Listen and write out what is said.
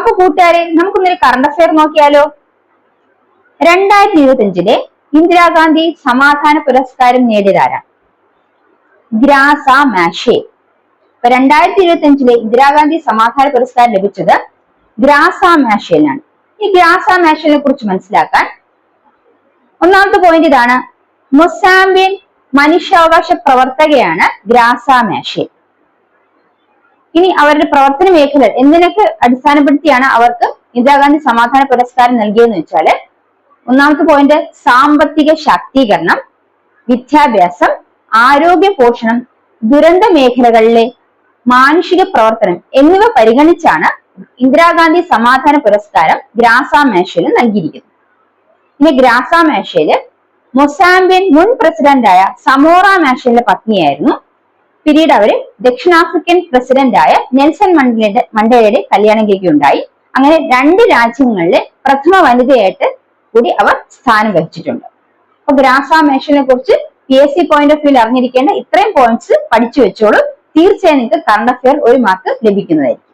അപ്പൊ കൂട്ടുകാരെ, നമുക്കൊന്നൊരു current affair നോക്കിയാലോ. 2025 ഇന്ദിരാഗാന്ധി സമാധാന പുരസ്കാരം നേടിയതാരാണ്? ഗ്രാസ മാഷെ. 2025 ഇന്ദിരാഗാന്ധി സമാധാന പുരസ്കാരം ലഭിച്ചത് ഗ്രാസ മാഷേലാണ്. ഈ ഗ്രാസ മാഷേനെ കുറിച്ച് മനസ്സിലാക്കാൻ ഒന്നാമത്തെ പോയിന്റ് ഇതാണ്: മൊസാംബിയൻ മനുഷ്യാവകാശ പ്രവർത്തകയാണ് ഗ്രാസ മാഷെ. ഇനി അവരുടെ പ്രവർത്തന മേഖല എന്തിനൊക്കെ അടിസ്ഥാനപ്പെടുത്തിയാണ് അവർക്ക് ഇന്ദിരാഗാന്ധി സമാധാന പുരസ്കാരം നൽകിയെന്ന് വെച്ചാല്, ഒന്നാമത്തെ പോയിന്റ് സാമ്പത്തിക ശാക്തീകരണം, വിദ്യാഭ്യാസം, ആരോഗ്യ പോഷണം, ദുരന്ത മേഖലകളിലെ മാനുഷിക പ്രവർത്തനം എന്നിവ പരിഗണിച്ചാണ് ഇന്ദിരാഗാന്ധി സമാധാന പുരസ്കാരം ഗ്രാസ മാഷേന് നൽകിയിരിക്കുന്നത്. ഇനി ഗ്രാസ മാഷേല് മൊസാംബിയൻ മുൻ പ്രസിഡന്റായ സമോറ മാഷേന്റെ പത്നിയായിരുന്നു. പിന്നീട് അവര് ദക്ഷിണാഫ്രിക്കൻ പ്രസിഡന്റായ നെൽസൺ മണ്ടേലയുടെ കല്യാണം കഴിക്കുകയുണ്ടായി. അങ്ങനെ 2 രാജ്യങ്ങളിലെ പ്രഥമ വനിതയായിട്ട് കൂടി അവർ സ്ഥാനം വഹിച്ചിട്ടുണ്ട്. അപ്പൊ ഗ്രാസ മാഷേനെ കുറിച്ച് PSC പോയിന്റ് ഓഫ് വ്യൂ അറിഞ്ഞിരിക്കേണ്ട ഇത്രയും പോയിന്റ്സ് പഠിച്ചു വെച്ചോളൂ. തീർച്ചയായും നിങ്ങൾക്ക് കറണ്ട് അഫയർ 1 മാർക്ക് ലഭിക്കുന്നതായിരിക്കും.